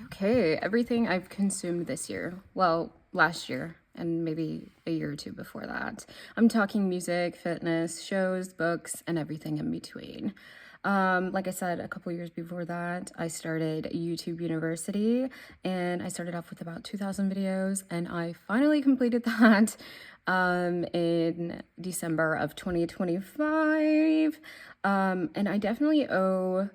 Okay, everything I've consumed this year. Well, last year and maybe a year or two before that. I'm talking music, fitness, shows, books, and everything in between. Like I said, a couple years before that, I started YouTube University and I started off with about 2,000 videos and I finally completed that in December of 2025. And I definitely owe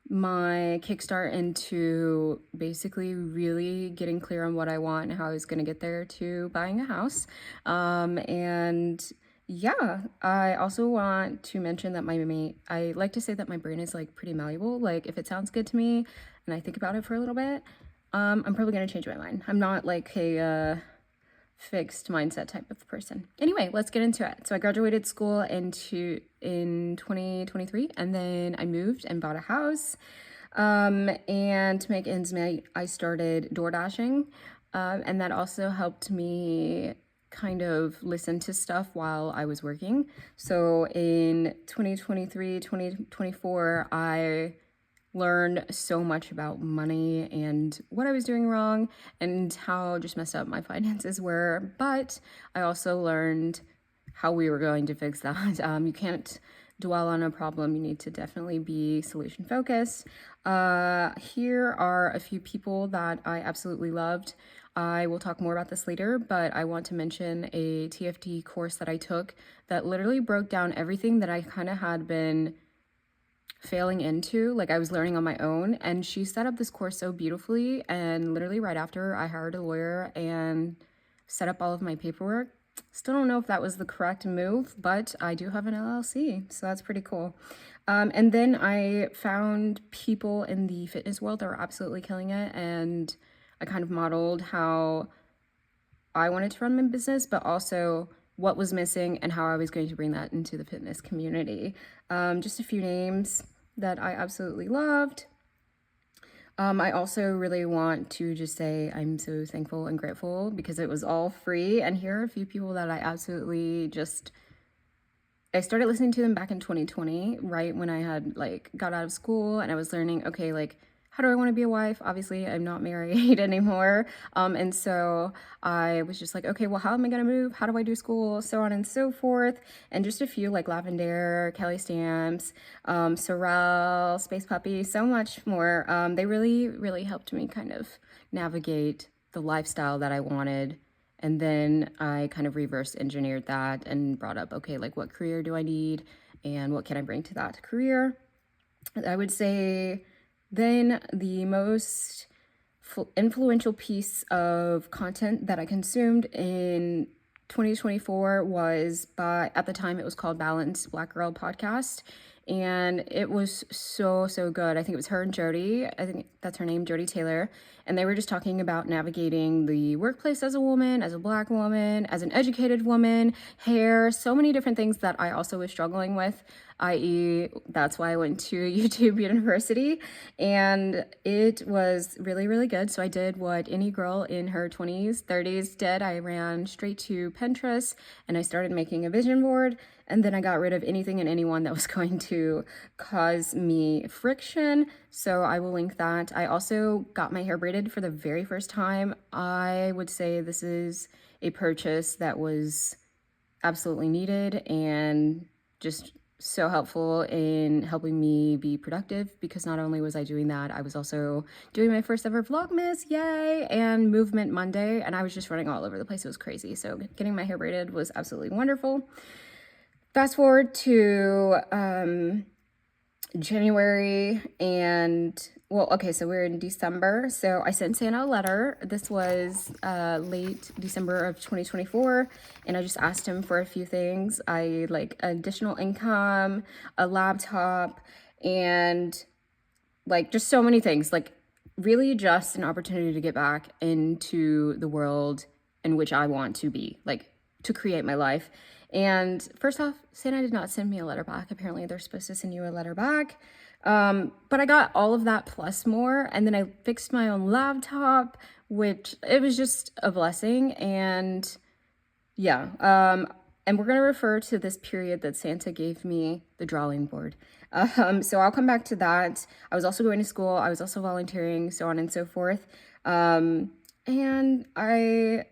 my kickstart into basically really getting clear on what I want and how I was going to get there to buying a house. And yeah, I also want to mention that I like to say that my brain is like pretty malleable. Like if it sounds good to me and I think about it for a little bit, I'm probably going to change my mind. I'm not like a fixed mindset type of person. Anyway, let's get into it. So I graduated school in 2023 and then I moved and bought a house. And to make ends meet, I started door dashing. And that also helped me kind of listen to stuff while I was working. So in 2023, 2024, I learned so much about money and what I was doing wrong and how just messed up my finances were. But I also learned how we were going to fix that. You can't dwell on a problem. You need to definitely be solution focused. Here are a few people that I absolutely loved. I will talk more about this later, but I want to mention a TFT course that I took that literally broke down everything that I kind of had been failing into, like I was learning on my own. And she set up this course so beautifully, and literally right after I hired a lawyer and set up all of my paperwork. Still don't know if that was the correct move, but I do have an LLC, so that's pretty cool. And then I found people in the fitness world that were absolutely killing it, and I kind of modeled how I wanted to run my business, but also what was missing and how I was going to bring that into the fitness community. Just a few names that I absolutely loved. I also really want to just say I'm so thankful and grateful because it was all free. And here are a few people that I absolutely I started listening to them back in 2020, right when I had got out of school and I was learning, okay, how do I want to be a wife? Obviously, I'm not married anymore. And so I was just like, okay, well, how am I going to move? How do I do school? So on and so forth. And just a few like Lavender, Kelly Stamps, Sorrel, Space Puppy, so much more. They really, really helped me kind of navigate the lifestyle that I wanted. And then I kind of reverse engineered that and brought up, okay, what career do I need and what can I bring to that career? I would say then the most influential piece of content that I consumed in 2024 was at the time it was called Balanced Black Girl Podcast. And it was so, so good. I think it was her and Jody. I think that's her name, Jody Taylor. And they were just talking about navigating the workplace as a woman, as a Black woman, as an educated woman, hair, so many different things that I also was struggling with, i.e. that's why I went to YouTube University. And it was really, really good. So I did what any girl in her 20s, 30s did. I ran straight to Pinterest and I started making a vision board. And then I got rid of anything and anyone that was going to cause me friction. So I will link that. I also got my hair braided for the very first time. I would say this is a purchase that was absolutely needed and just so helpful in helping me be productive, because not only was I doing that, I was also doing my first ever Vlogmas, yay, and Movement Monday, and I was just running all over the place. It was crazy. So getting my hair braided was absolutely wonderful. Fast forward to January so we're in December. So I sent Santa a letter. This was late December of 2024. And I just asked him for a few things. I additional income, a laptop, and just so many things. Really just an opportunity to get back into the world in which I want to be, to create my life. And first off, Santa did not send me a letter back. Apparently they're supposed to send you a letter back. But I got all of that plus more. And then I fixed my own laptop, which it was just a blessing. And yeah, And we're going to refer to this period that Santa gave me the drawing board. So I'll come back to that. I was also going to school. I was also volunteering, so on and so forth. And I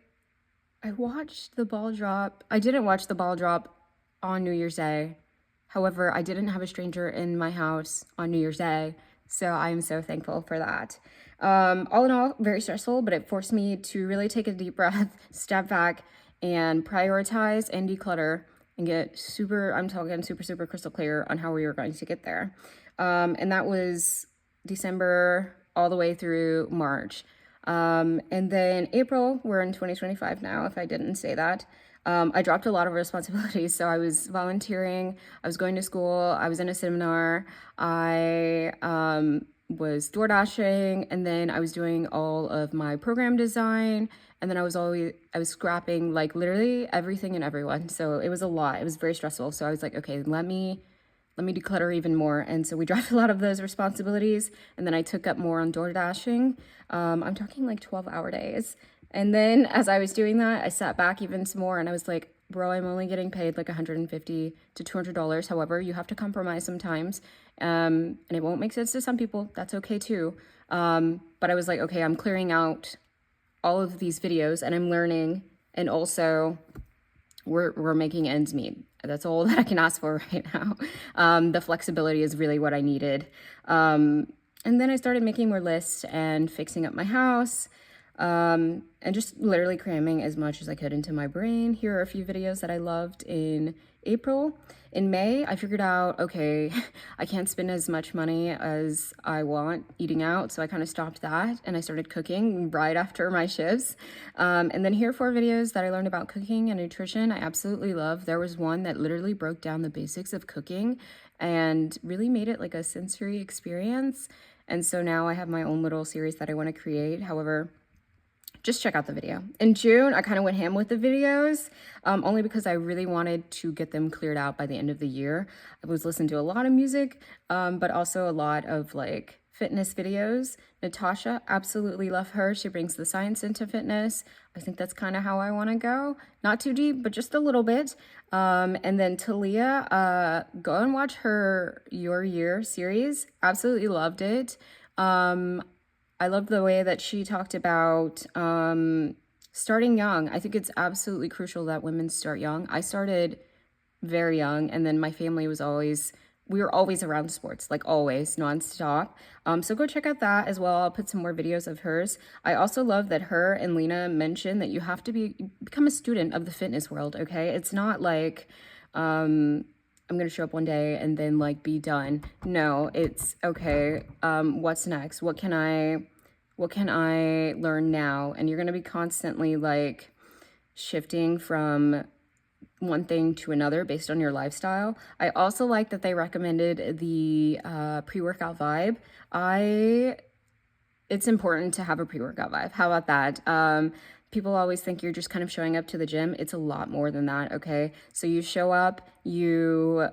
watched the ball drop. I didn't watch the ball drop on New Year's Day. However, I didn't have a stranger in my house on New Year's Day, so I'm so thankful for that. All in all, very stressful, but it forced me to really take a deep breath, step back, and prioritize and declutter and get I'm talking super crystal clear on how we were going to get there. And that was December all the way through March. And then April, we're in 2025 now, if I didn't say that. I dropped a lot of responsibilities. So I was volunteering, I was going to school, I was in a seminar, I was door dashing, and then I was doing all of my program design. And then I was scrapping like literally everything and everyone. So it was a lot. It was very stressful. So I was like, okay, let me declutter even more. And so we dropped a lot of those responsibilities. And then I took up more on door dashing. I'm talking like 12-hour days. And then as I was doing that, I sat back even some more and I was like, bro, I'm only getting paid like $150 to $200. However, you have to compromise sometimes. And it won't make sense to some people. That's okay too. But I was like, okay, I'm clearing out all of these videos and I'm learning, and also we're making ends meet. That's all that I can ask for right now. The flexibility is really what I needed. And then I started making more lists and fixing up my house, and just literally cramming as much as I could into my brain. Here are a few videos that I loved in April. In May, I figured out, okay, I can't spend as much money as I want eating out, so I kind of stopped that, and I started cooking right after my shifts. And then here are 4 videos that I learned about cooking and nutrition I absolutely love. There was one that literally broke down the basics of cooking and really made it like a sensory experience. And so now I have my own little series that I want to create. However, just check out the video. In June, I kind of went ham with the videos, only because I really wanted to get them cleared out by the end of the year. I was listening to a lot of music, but also a lot of like fitness videos. Natasha, absolutely love her. She brings the science into fitness. I think that's kind of how I want to go. Not too deep, but just a little bit. And then Talia, go and watch her Your Year series. Absolutely loved it. I loved the way that she talked about starting young. I think it's absolutely crucial that women start young. I started very young, and then my family was we were always around sports, like always, nonstop. So go check out that as well. I'll put some more videos of hers. I also love that her and Lena mentioned that you have to become a student of the fitness world, okay? It's not like I'm gonna show up one day and then like be done. No, it's okay. What's next? What can I learn now? And you're gonna be constantly like shifting from one thing to another based on your lifestyle. I also like that they recommended the pre-workout vibe. It's important to have a pre-workout vibe. How about that? People always think you're just kind of showing up to the gym. It's a lot more than that, okay? So you show up, you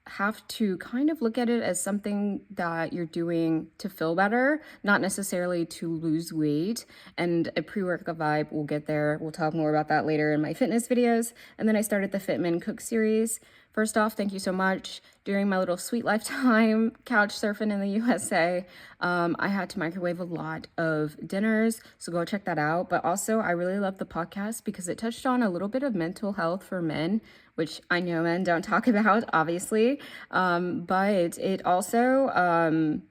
have to kind of look at it as something that you're doing to feel better, not necessarily to lose weight. And a pre-workout vibe, we'll get there. We'll talk more about that later in my fitness videos. And then I started the Fitman Cook series. First off, thank you so much. During my little sweet lifetime couch surfing in the USA, I had to microwave a lot of dinners, so go check that out. But also, I really love the podcast because it touched on a little bit of mental health for men, which I know men don't talk about, obviously. But it also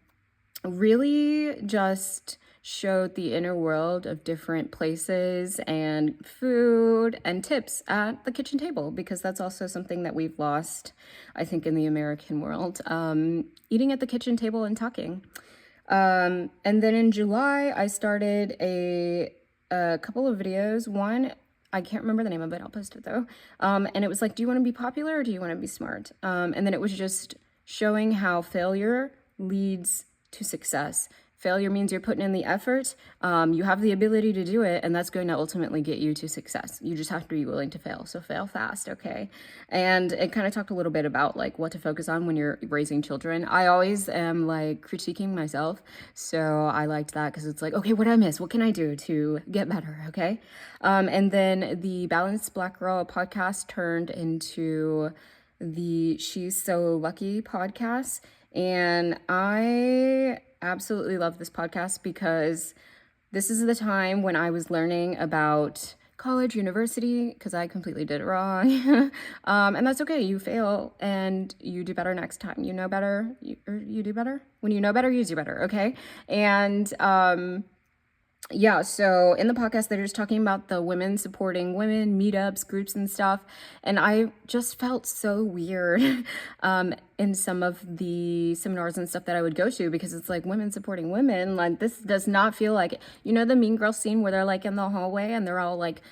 really just showed the inner world of different places and food and tips at the kitchen table, because that's also something that we've lost, I think, in the American world, eating at the kitchen table and talking. And then in July, I started a couple of videos. One, I can't remember the name of it, I'll post it though. And it was like, do you want to be popular or do you want to be smart? And then it was just showing how failure leads to success. Failure means you're putting in the effort. You have the ability to do it, and that's going to ultimately get you to success. You just have to be willing to fail. So fail fast, okay? And it kind of talked a little bit about like what to focus on when you're raising children. I always am like critiquing myself. So I liked that because it's like, okay, what did I miss? What can I do to get better, okay? And then the Balanced Black Girl podcast turned into the She's So Lucky podcast. And I absolutely love this podcast because this is the time when I was learning about college, university, because I completely did it wrong. And that's okay. You fail and you do better next time. You know better, you do better. When you know better, you do better, okay? And yeah, so in the podcast, they're just talking about the women supporting women, meetups, groups, and stuff. And I just felt so weird in some of the seminars and stuff that I would go to because it's like women supporting women. Like, this does not feel like, you know, the Mean Girl scene where they're like in the hallway and they're all like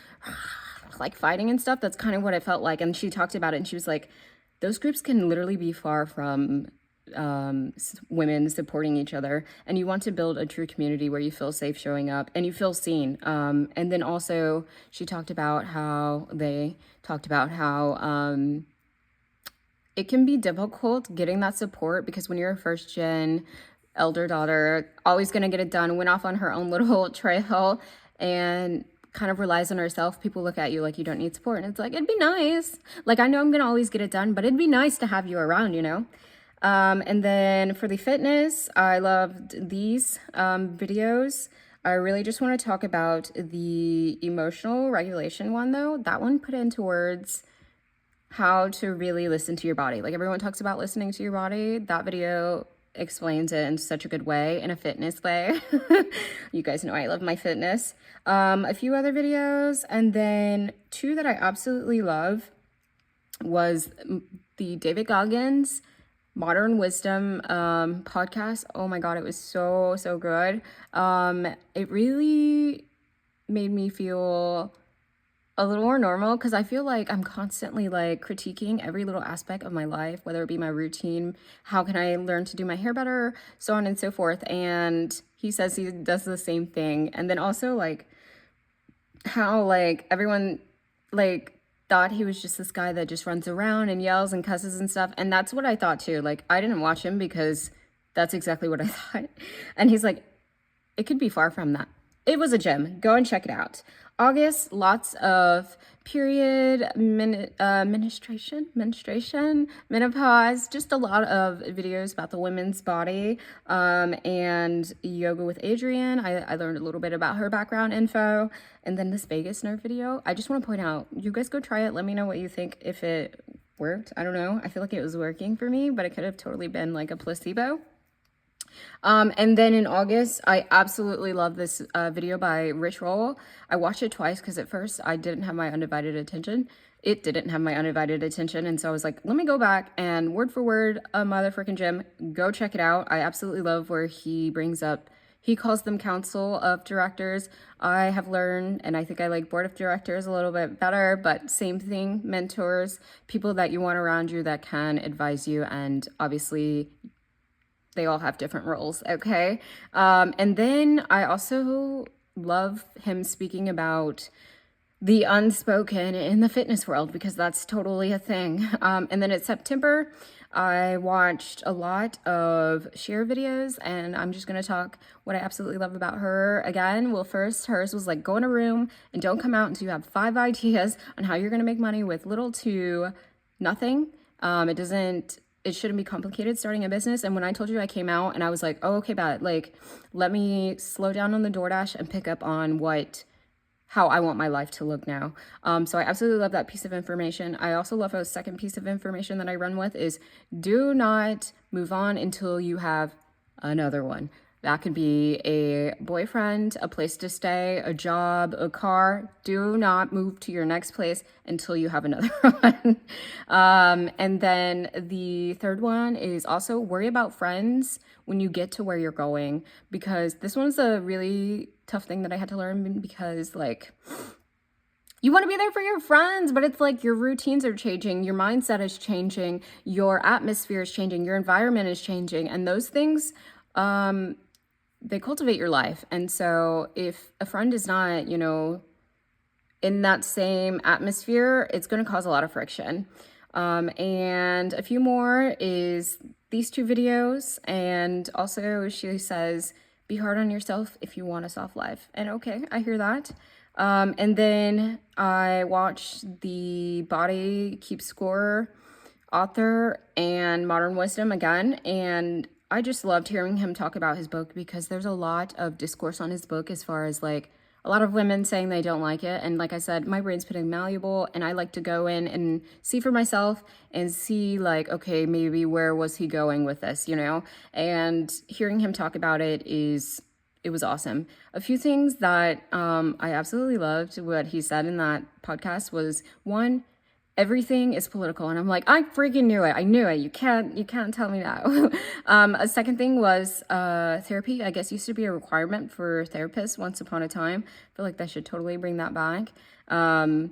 fighting and stuff. That's kind of what it felt like. And she talked about it and she was like, those groups can literally be far from women supporting each other, and you want to build a true community where you feel safe showing up and you feel seen. And then also she talked about how it can be difficult getting that support because when you're a first gen elder daughter, always going to get it done, went off on her own little trail and kind of relies on herself, people look at you like you don't need support. And it's like, it'd be nice. Like, I know I'm going to always get it done, but it'd be nice to have you around, you know? And then for the fitness, I loved these videos. I really just want to talk about the emotional regulation one, though. That one put into words how to really listen to your body. Like, everyone talks about listening to your body. That video explains it in such a good way, in a fitness way. You guys know I love my fitness. A few other videos, and then two that I absolutely love was the David Goggins Modern Wisdom podcast. Oh my God, it was so good. It really made me feel a little more normal because I feel like I'm constantly like critiquing every little aspect of my life, whether it be my routine, how can I learn to do my hair better, so on and so forth. And he says he does the same thing. And then also like how like everyone like thought he was just this guy that just runs around and yells and cusses and stuff. And that's what I thought too. Like, I didn't watch him because that's exactly what I thought. And he's like, it could be far from that. It was a gem. Go and check it out. August, lots of period, menstruation, menopause, just a lot of videos about the women's body, and yoga with Adrienne. I learned a little bit about her background info, and then this vagus nerve video. I just want to point out, you guys go try it. Let me know what you think, if it worked. I don't know. I feel like it was working for me, but it could have totally been like a placebo. And then in August, I absolutely love this video by Rich Roll. I watched it twice because at first I didn't have my undivided attention. It didn't have my undivided attention. And so I was like, let me go back and word for word, a motherfucking gem. Go check it out. I absolutely love where he brings up, he calls them council of directors. I have learned, and I think I like board of directors a little bit better, but same thing, mentors, people that you want around you that can advise you, and obviously they all have different roles, okay? And then I also love him speaking about the unspoken in the fitness world because that's totally a thing. And then in September, I watched a lot of Cher videos, and I'm just gonna talk what I absolutely love about her again. Well, first, hers was like, go in a room and don't come out until you have 5 ideas on how you're gonna make money with little to nothing. It shouldn't be complicated starting a business. And when I told you I came out and I was like, oh, okay, bad. Like, let me slow down on the DoorDash and pick up on how I want my life to look now. So I absolutely love that piece of information. I also love a second piece of information that I run with is do not move on until you have another one. That could be a boyfriend, a place to stay, a job, a car. Do not move to your next place until you have another one. And then the third one is also worry about friends when you get to where you're going, because this one's a really tough thing that I had to learn because like, you want to be there for your friends, but it's like your routines are changing, your mindset is changing, your atmosphere is changing, your environment is changing, and those things, they cultivate your life. And so if a friend is not, you know, in that same atmosphere, it's going to cause a lot of friction. And a few more is these two videos. And also she says, be hard on yourself if you want a soft life. And okay, I hear that. And then I watched the Body Keeps Score author and Modern Wisdom again. And I just loved hearing him talk about his book because there's a lot of discourse on his book as far as like a lot of women saying they don't like it. And like I said, my brain's pretty malleable and I like to go in and see for myself and see like, okay, maybe where was he going with this, you know? And hearing him talk about it was awesome. A few things that I absolutely loved what he said in that podcast was one, everything is political. And I'm like, I freaking knew it. I knew it. You can't tell me now. A second thing was therapy, I guess, used to be a requirement for therapists once upon a time. I feel like they should totally bring that back. And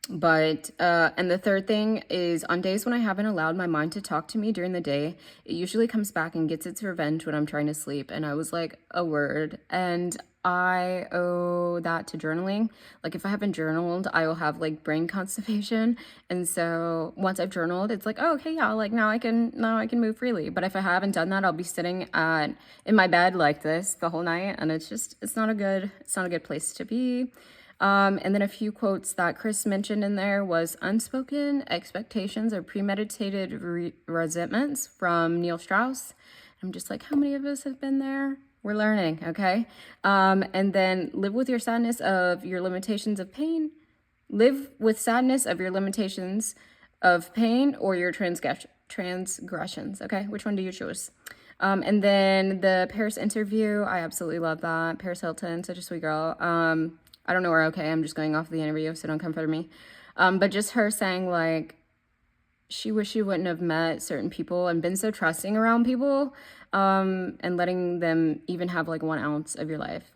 the third thing is on days when I haven't allowed my mind to talk to me during the day, it usually comes back and gets its revenge when I'm trying to sleep. And I was like, a word. And I owe that to journaling. Like if I haven't journaled, I will have like brain constipation. And so once I've journaled, it's like, oh, okay, yeah, like now I can move freely. But if I haven't done that, I'll be sitting in my bed like this the whole night. And it's not a good place to be. And then a few quotes that Chris mentioned in there was unspoken expectations or premeditated resentments from Neil Strauss. I'm just like, how many of us have been there? We're learning, okay? And then live with your sadness of your limitations of pain. Live with sadness of your limitations of pain or your transgressions, okay? Which one do you choose? And then the Paris interview, I absolutely love that. Paris Hilton, such a sweet girl. I don't know her, okay? I'm just going off the interview, so don't come for me. But just her saying, like, she wished she wouldn't have met certain people and been so trusting around people, and letting them even have, like, 1 ounce of your life.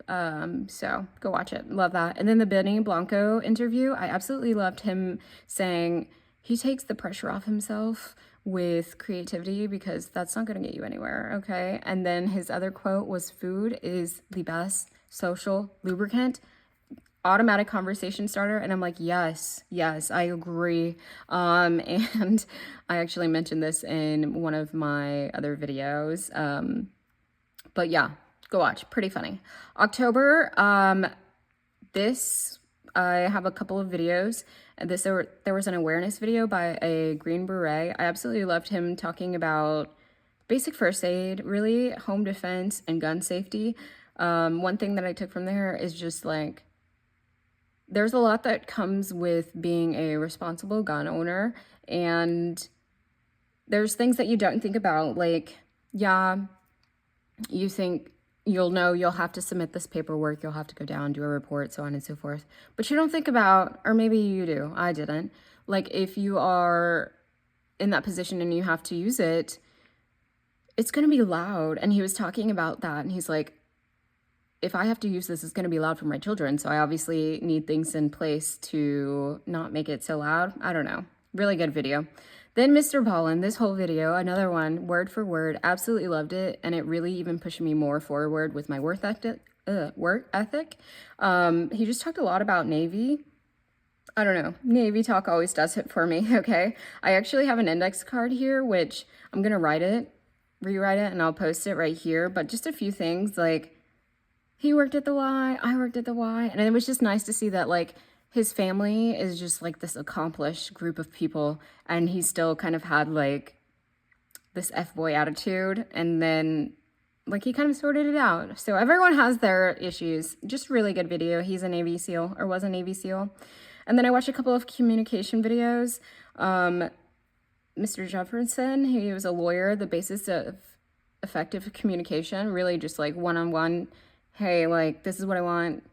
So go watch it. Love that. And then the Benny Blanco interview, I absolutely loved him saying he takes the pressure off himself with creativity because that's not going to get you anywhere, okay? And then his other quote was, food is the best social lubricant, automatic conversation starter. And I'm like, yes, I agree. And I actually mentioned this in one of my other videos. But yeah, go watch, pretty funny. October, I have a couple of videos. And there was an awareness video by a Green Beret. I absolutely loved him talking about basic first aid, really home defense and gun safety. One thing that I took from there is just like, there's a lot that comes with being a responsible gun owner, and there's things that you don't think about. Like, yeah, you think you'll have to submit this paperwork, you'll have to go down, do a report, so on and so forth. But you don't think about, or maybe you do, I didn't, like if you are in that position and you have to use it, it's going to be loud. And he was talking about that, and he's like, if I have to use this, it's going to be loud for my children. So I obviously need things in place to not make it so loud. I don't know. Really good video. Then Mr. Ballin, this whole video, another one, word for word, absolutely loved it. And it really even pushed me more forward with my work ethic. He just talked a lot about Navy. I don't know. Navy talk always does it for me, okay? I actually have an index card here, which I'm going to rewrite it, and I'll post it right here. But just a few things, like, he worked at the Y, I worked at the Y, and it was just nice to see that, like, his family is just, like, this accomplished group of people, and he still kind of had, like, this F-boy attitude, and then, like, he kind of sorted it out. So everyone has their issues. Just really good video. He's a Navy SEAL, or was a Navy SEAL. And then I watched a couple of communication videos. Mr. Jefferson, he was a lawyer, the basis of effective communication, really just, like, one-on-one. Hey, like, this is what I want.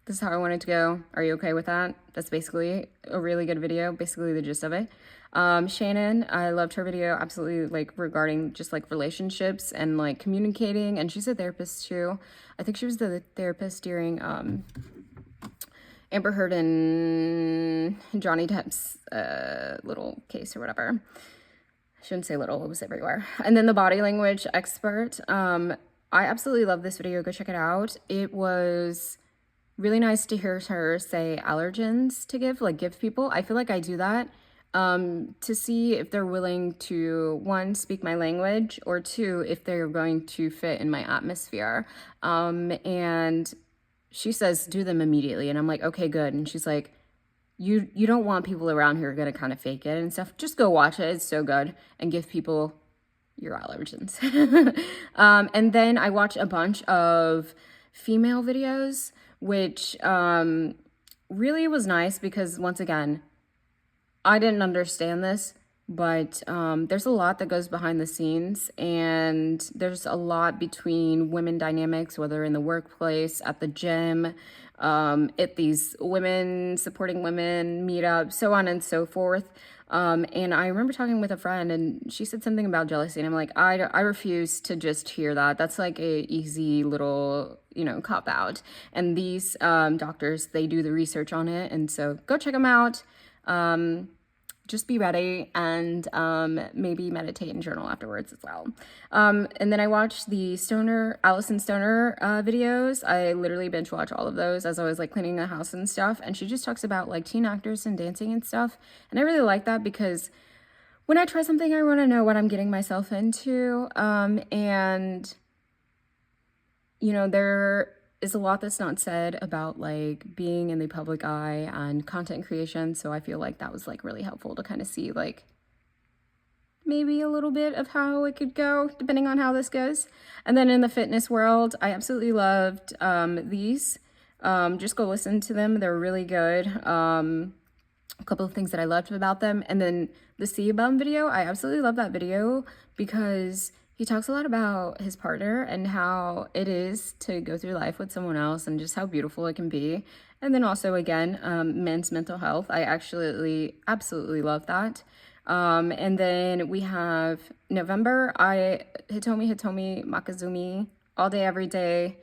This is how I want it to go. Are you okay with that? That's basically a really good video, basically the gist of it. Shannon, I loved her video, absolutely, like, regarding just, like, relationships and, like, communicating. And she's a therapist, too. I think she was the therapist during Amber Heard and Johnny Depp's little case or whatever. I shouldn't say little, it was everywhere. And then the body language expert. I absolutely love this video. Go check it out. It was really nice to hear her say allergens to give people. I feel like I do that to see if they're willing to, one, speak my language, or two, if they're going to fit in my atmosphere. And she says, do them immediately. And I'm like, okay, good. And she's like, you don't want people around who are going to kind of fake it and stuff. Just go watch it. It's so good. And give people your allergens. And then I watch a bunch of female videos, which really was nice because, once again, I didn't understand this, but there's a lot that goes behind the scenes, and there's a lot between women dynamics, whether in the workplace, at the gym, at these women supporting women meetups, so on and so forth. And I remember talking with a friend, and she said something about jealousy, and I'm like, I refuse to just hear that. That's like a easy little, cop out. And these doctors, they do the research on it, and so go check them out. Just be ready, and maybe meditate and journal afterwards as well. And then I watched the Allison Stoner videos. I literally binge watch all of those as I was like cleaning the house and stuff. And she just talks about like teen actors and dancing and stuff. And I really like that because when I try something, I want to know what I'm getting myself into. And there is a lot that's not said about like being in the public eye and content creation. So I feel like that was like really helpful to kind of see like maybe a little bit of how it could go depending on how this goes. And then in the fitness world, I absolutely loved these. Just go listen to them. They're really good. A couple of things that I loved about them. And then the See Bum video, I absolutely love that video because he talks a lot about his partner and how it is to go through life with someone else and just how beautiful it can be. And then also, again, men's mental health. I actually absolutely love that. And then we have November, Hitomi Makazumi, all day, every day.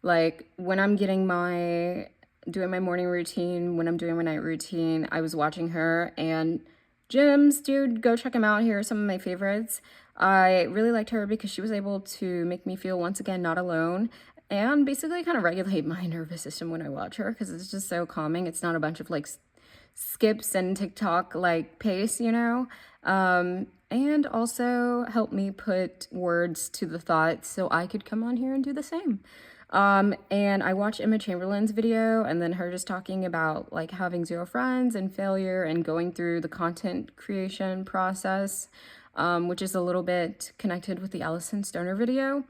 Like when I'm doing my morning routine, when I'm doing my night routine, I was watching her. And gyms, dude, go check them out. Here are some of my favorites. I really liked her because she was able to make me feel, once again, not alone, and basically kind of regulate my nervous system when I watch her because it's just so calming. It's not a bunch of like skips and TikTok like pace, and also help me put words to the thoughts so I could come on here and do the same. And I watched Emma Chamberlain's video, and then her just talking about like having 0 friends and failure and going through the content creation process, which is a little bit connected with the Allison Stoner video.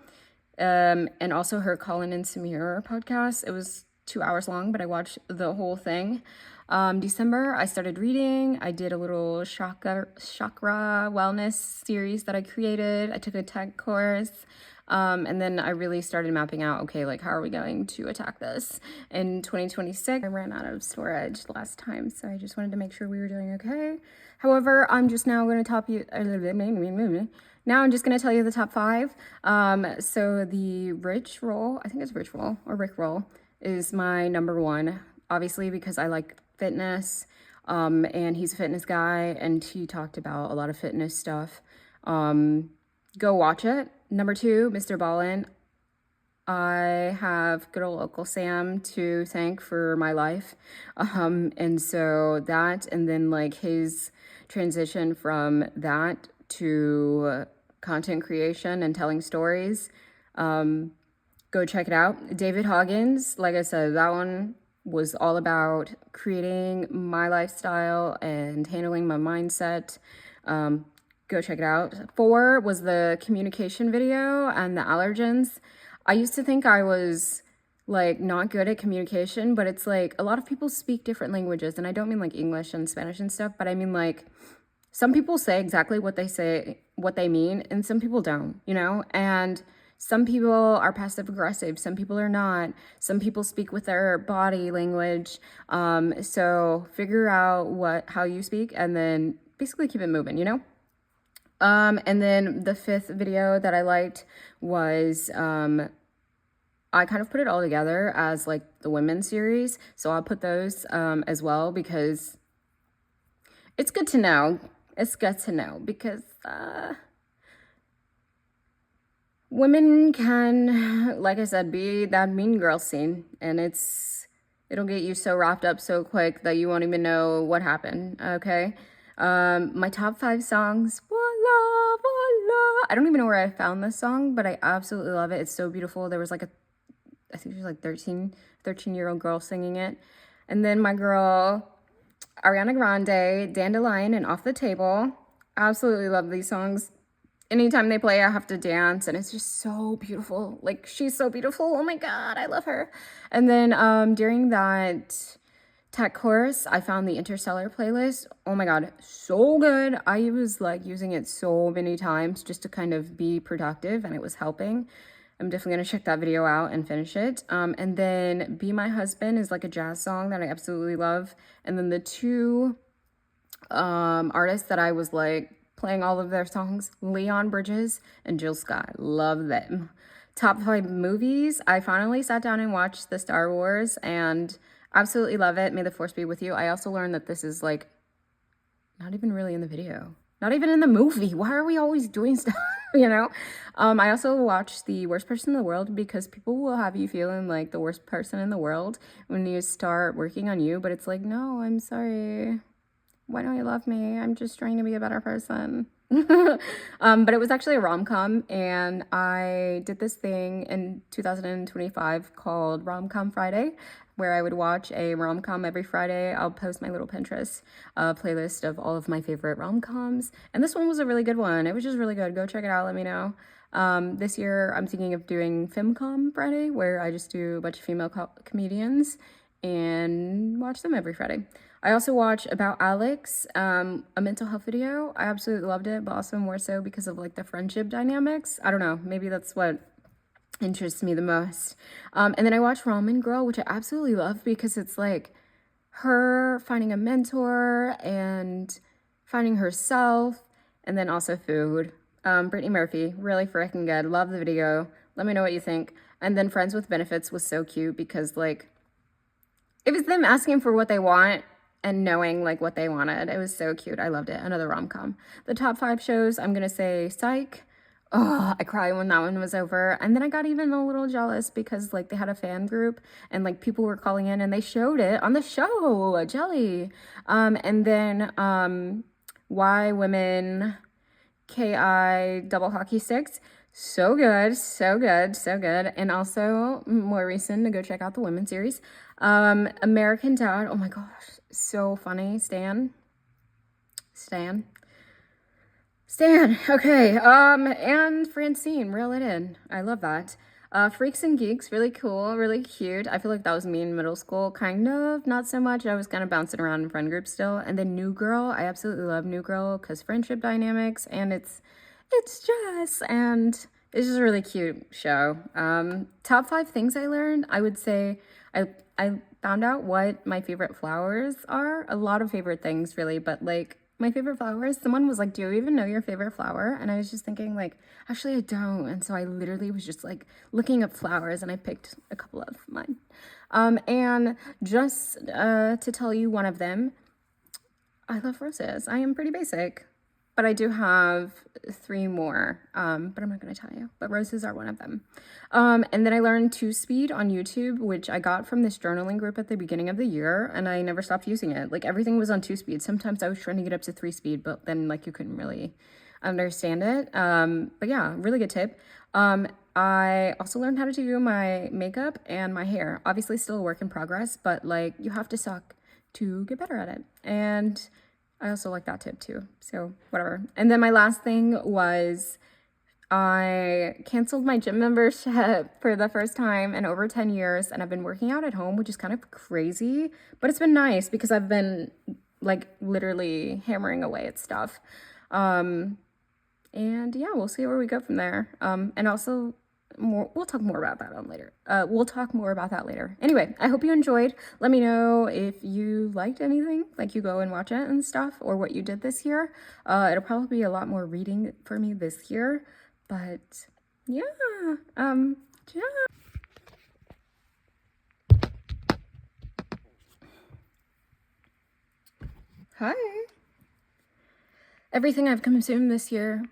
And also her Colin and Samir podcast. It was 2 hours long, but I watched the whole thing. December, I started reading. I did a little chakra wellness series that I created. I took a tech course. And then I really started mapping out, okay, like how are we going to attack this? In 2026, I ran out of storage last time, so I just wanted to make sure we were doing okay. However, I'm just now going to now I'm just going to tell you the top 5. So the Rich Roll, I think it's Rich Roll or Rick Roll, is my number 1, obviously because I like fitness, and he's a fitness guy, and he talked about a lot of fitness stuff. Go watch it. Number 2, Mr. Ballin. I have good old Uncle Sam to thank for my life. And so that, and then like his transition from that to content creation and telling stories. Go check it out. David Hoggins, like I said, that one was all about creating my lifestyle and handling my mindset. Go check it out. 4 was the communication video and the allergens. I used to think I was like not good at communication, but it's like a lot of people speak different languages, and I don't mean like English and Spanish and stuff, but I mean like some people say exactly what they mean, and some people don't, and some people are passive aggressive, some people are not, some people speak with their body language. So figure out how you speak and then basically keep it moving, And then the 5th video that I liked was, I kind of put it all together as like the women's series. So I'll put those as well because it's good to know. It's good to know because women can, like I said, be that mean girl scene, and it'll get you so wrapped up so quick that you won't even know what happened. Okay. My top 5 songs. Voila, voila. I don't even know where I found this song, but I absolutely love it. It's so beautiful. There was like I think she was like 13-year-old girl singing it. And then my girl, Ariana Grande, Dandelion, and Off the Table. Absolutely love these songs. Anytime they play, I have to dance, and it's just so beautiful. Like, she's so beautiful. Oh my God, I love her. And then during that tech course, I found the Interstellar playlist. Oh my God, so good. I was like using it so many times just to kind of be productive, and it was helping. I'm definitely gonna check that video out and finish it. And then Be My Husband is like a jazz song that I absolutely love. And then the two artists that I was like playing all of their songs, Leon Bridges and Jill Scott. Love them. Top 5 movies. I finally sat down and watched the Star Wars and absolutely love it. May the Force be with you. I also learned that this is like not even really in the video. Not even in the movie. Why are we always doing stuff, you know? I also watched The Worst Person in the World because people will have you feeling like the worst person in the world when you start working on you. But it's like, no, I'm sorry. Why don't you love me? I'm just trying to be a better person. But it was actually a rom-com, and I did this thing in 2025 called Rom-Com Friday, where I would watch a rom-com every Friday. I'll post my little Pinterest playlist of all of my favorite rom-coms, and this one was a really good one. It was just really good. Go check it out. Let me know. This year, I'm thinking of doing Femcom Friday, where I just do a bunch of female comedians and watch them every Friday. I also watched About Alex, a mental health video. I absolutely loved it, but also more so because of like the friendship dynamics. I don't know, maybe that's what interests me the most. And then I watched Ramen Girl, which I absolutely love because it's like her finding a mentor and finding herself, and then also food. Brittany Murphy, really freaking good. Love the video. Let me know what you think. And then Friends with Benefits was so cute because like it was them asking for what they want and knowing like what they wanted. It was so cute. I loved it. Another rom-com. The top 5 shows, I'm gonna say Psych. Oh, I cried when that one was over. And then I got even a little jealous because like they had a fan group and like people were calling in and they showed it on the show, Jelly. And then Why Women KI Double Hockey Sticks. So good, so good, so good. And also more recent to go check out the women's series. American Dad. Oh my gosh, so funny. Stan. Okay. And Francine, reel it in. I love that. Freaks and Geeks, really cool, really cute. I feel like that was me in middle school, kind of, not so much. I was kind of bouncing around in friend groups still. And then New Girl, I absolutely love New Girl because friendship dynamics, and it's Jess, and it's just a really cute show. Top 5 things I learned, I would say I found out what my favorite flowers are. A lot of favorite things, really, but like my favorite flowers, someone was like, do you even know your favorite flower? And I was just thinking like, actually I don't. And so I literally was just like looking up flowers and I picked a couple of mine. And just to tell you one of them, I love roses. I am pretty basic, but I do have 3 more, but I'm not gonna tell you, but roses are one of them. And then I learned 2-speed on YouTube, which I got from this journaling group at the beginning of the year, and I never stopped using it. Like everything was on 2-speed. Sometimes I was trying to get up to 3-speed, but then like you couldn't really understand it. But yeah, really good tip. I also learned how to do my makeup and my hair. Obviously still a work in progress, but like you have to suck to get better at it. And I also like that tip too, so whatever. And then my last thing was I canceled my gym membership for the first time in over 10 years, and I've been working out at home, which is kind of crazy, but it's been nice because I've been like literally hammering away at stuff. And yeah, we'll see where we go from there. And also we'll talk more about that later. We'll talk more about that later. Anyway, I hope you enjoyed. Let me know if you liked anything, like you go and watch it and stuff, or what you did this year. It'll probably be a lot more reading for me this year, but yeah, yeah. Hi. Everything I've consumed this year.